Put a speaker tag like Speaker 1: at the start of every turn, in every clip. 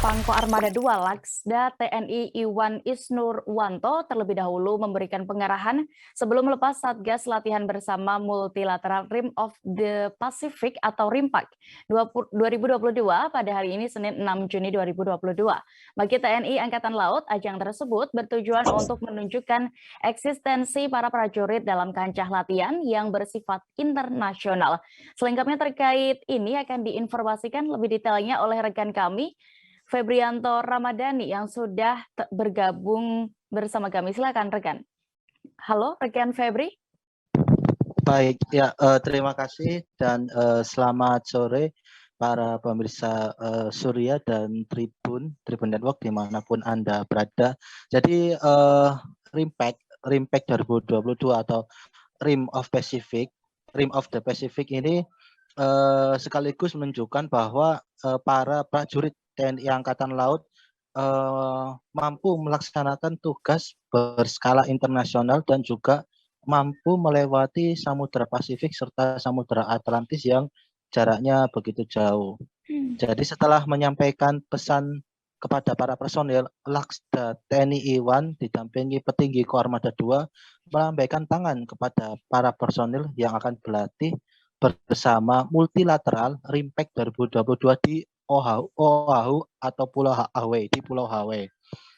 Speaker 1: Pangko Armada 2 Laksda TNI Iwan Isnurwanto terlebih dahulu memberikan pengarahan sebelum melepas Satgas latihan bersama Multilateral Rim of the Pacific atau RIMPAC 2022 pada hari ini Senin 6 Juni 2022. Bagi TNI Angkatan Laut, ajang tersebut bertujuan untuk menunjukkan eksistensi para prajurit dalam kancah latihan yang bersifat internasional. Selengkapnya terkait ini akan diinformasikan lebih detailnya oleh rekan kami, Febrianto Ramadhani yang sudah bergabung bersama kami. Silakan rekan. Halo rekan Febri.
Speaker 2: Baik, ya terima kasih dan selamat sore para pemirsa Surya dan Tribun Network dimanapun Anda berada. Jadi RIMPAC 2022 atau Rim of the Pacific ini sekaligus menunjukkan bahwa para prajurit TNI Angkatan Laut mampu melaksanakan tugas berskala internasional dan juga mampu melewati Samudra Pasifik serta Samudra Atlantis yang jaraknya begitu jauh. Jadi setelah menyampaikan pesan kepada para personil, Laksda TNI Iwan didampingi petinggi Koarmada 2 melambaikan tangan kepada para personil yang akan berlatih bersama Multilateral RIMPAC 2022 di Oahu atau Pulau Hawaii, di Pulau Hawaii.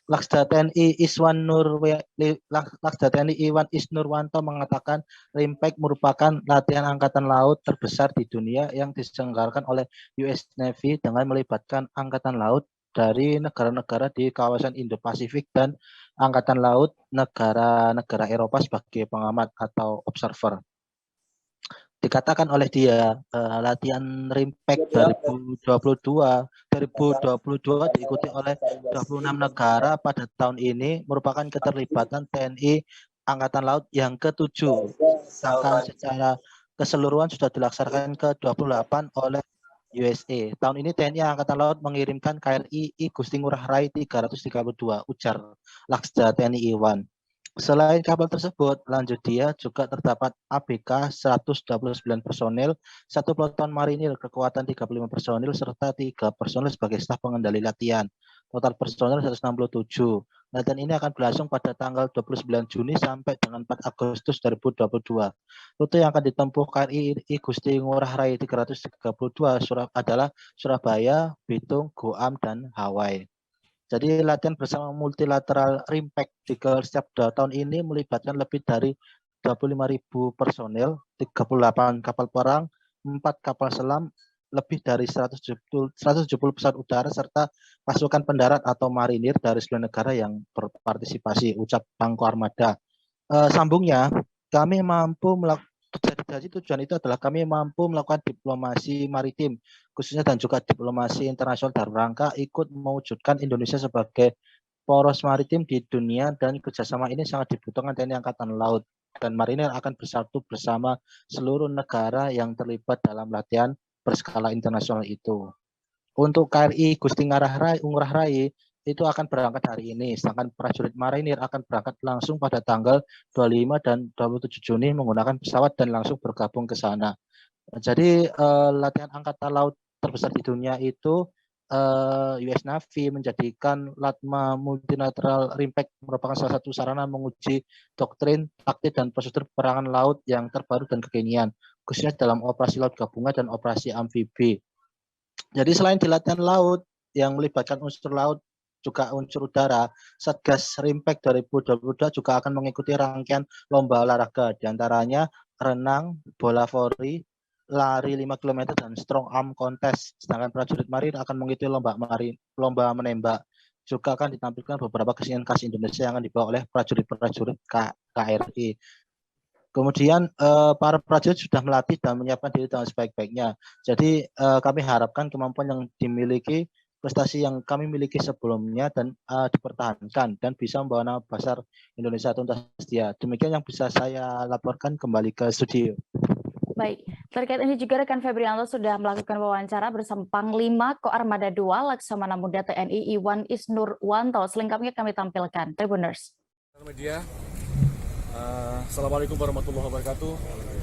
Speaker 2: Laksda TNI Iwan Isnurwanto mengatakan RIMPAC merupakan latihan angkatan laut terbesar di dunia yang diselenggarakan oleh US Navy dengan melibatkan angkatan laut dari negara-negara di kawasan Indo-Pasifik dan angkatan laut negara-negara Eropa sebagai pengamat atau observer. Dikatakan oleh dia latihan RIMPAC 2022 diikuti oleh 26 negara pada tahun ini merupakan keterlibatan TNI Angkatan Laut yang ke-7. Sedangkan secara keseluruhan sudah dilaksanakan ke-28 oleh USA. Tahun ini TNI Angkatan Laut mengirimkan KRI I Gusti Ngurah Rai 332, ujar Laksda TNI Iwan. Selain kapal tersebut, lanjut dia juga terdapat ABK 129 personil, 1 peloton marinir kekuatan 35 personil, serta 3 personil sebagai staf pengendali latihan. Total personil 167. Latihan ini akan berlangsung pada tanggal 29 Juni sampai dengan 4 Agustus 2022. Rute yang akan ditempuh KRI I Gusti Ngurah Rai 332 adalah Surabaya, Bitung, Guam, dan Hawaii. Jadi latihan bersama Multilateral RIMPAC setiap tahun ini melibatkan lebih dari 25.000 personel, 38 kapal perang, 4 kapal selam, lebih dari 170 pesawat udara, serta pasukan pendarat atau marinir dari 9 negara yang berpartisipasi, ucap Pangko Armada. Sambungnya, kami mampu melakukan jadi tujuan itu adalah kami mampu melakukan diplomasi maritim khususnya dan juga diplomasi internasional dalam rangka ikut mewujudkan Indonesia sebagai poros maritim di dunia, dan kerjasama ini sangat dibutuhkan TNI Angkatan Laut dan Marinir akan bersatu bersama seluruh negara yang terlibat dalam latihan berskala internasional itu. Untuk KRI Gusti Ngurah Rai itu akan berangkat hari ini, sedangkan prajurit marinir akan berangkat langsung pada tanggal 25 dan 27 Juni menggunakan pesawat dan langsung bergabung ke sana. Jadi latihan angkatan laut terbesar di dunia itu US Navy menjadikan LATMA Multilateral RIMPAC merupakan salah satu sarana menguji doktrin, taktik, dan prosedur peperangan laut yang terbaru dan kekinian, khususnya dalam operasi laut gabungan dan operasi amfibi. Jadi selain di latihan laut yang melibatkan unsur laut, juga unsur udara, Satgas RIMPAC 2022 juga akan mengikuti rangkaian lomba olahraga, diantaranya renang, bola voli, lari 5 km, dan strong arm contest. Sedangkan prajurit marin akan mengikuti lomba menembak. Juga akan ditampilkan beberapa kesenian khas Indonesia yang akan dibawa oleh prajurit-prajurit KRI. Kemudian para prajurit sudah melatih dan menyiapkan diri dengan sebaik-baiknya. Jadi kami harapkan kemampuan yang dimiliki, prestasi yang kami miliki sebelumnya dan dipertahankan dan bisa membawa nama besar Indonesia tuntas setia. Demikian yang bisa saya laporkan, kembali ke studio.
Speaker 1: Baik, terkait ini juga rekan Febrianto sudah melakukan wawancara bersama Panglima Koarmada 2 Laksamana Muda TNI Iwan Isnurwanto. Selengkapnya kami tampilkan. Tribuners.
Speaker 3: Media, Assalamualaikum warahmatullahi wabarakatuh.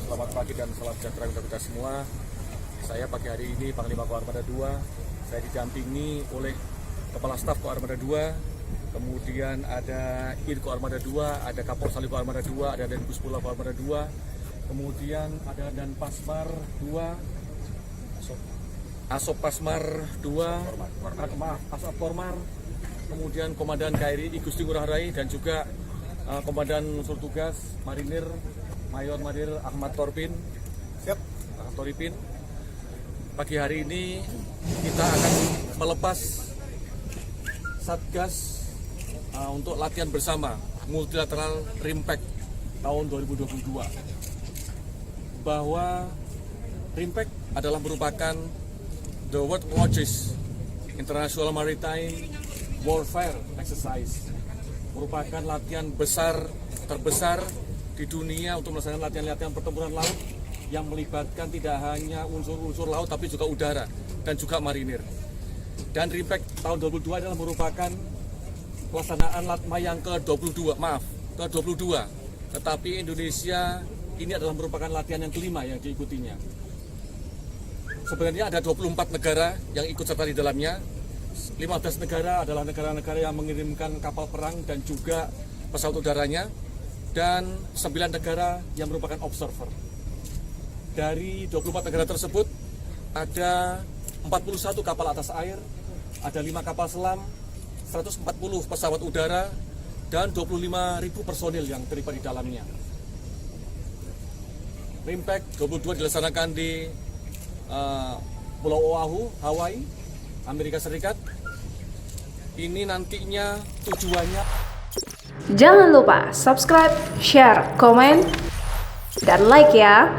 Speaker 3: Selamat pagi dan salam sejahtera untuk kita semua. Saya pagi hari ini Panglima Koarmada 2. Saya didampingi oleh Kepala Staf Koarmada 2, kemudian ada Irko Armada 2, ada Kapolsali Koarmada 2, ada Denpus Pula Koarmada 2, kemudian ada Danpasmar 2, Asop Pasmar 2, Asop Pormar, kemudian Komandan KRI Igusti Ngurah Rai, dan juga Komandan Unsur Tugas Marinir Mayor Marinir Ahmad Torpin. Ahmad Toripin. Pagi hari ini kita akan melepas Satgas untuk latihan bersama multilateral Rimpact tahun 2022. Bahwa Rimpact adalah merupakan the world largest international maritime warfare exercise, merupakan latihan terbesar di dunia untuk melaksanakan latihan-latihan pertempuran laut yang melibatkan tidak hanya unsur-unsur laut tapi juga udara dan juga marinir. Dan Rimpact tahun 2022 adalah merupakan pelaksanaan LATMA yang ke-22, tetapi Indonesia ini adalah merupakan latihan yang kelima yang diikutinya. Sebenarnya ada 24 negara yang ikut serta di dalamnya. 15 negara adalah negara-negara yang mengirimkan kapal perang dan juga pesawat udaranya, dan 9 negara yang merupakan observer. Dari 24 negara tersebut ada 41 kapal atas air, ada 5 kapal selam, 140 pesawat udara, dan 25.000 personil yang terlibat di dalamnya. Rimpact 22 dilaksanakan di Pulau Oahu, Hawaii, Amerika Serikat. Ini nantinya tujuannya.
Speaker 4: Jangan lupa subscribe, share, komen, dan like ya.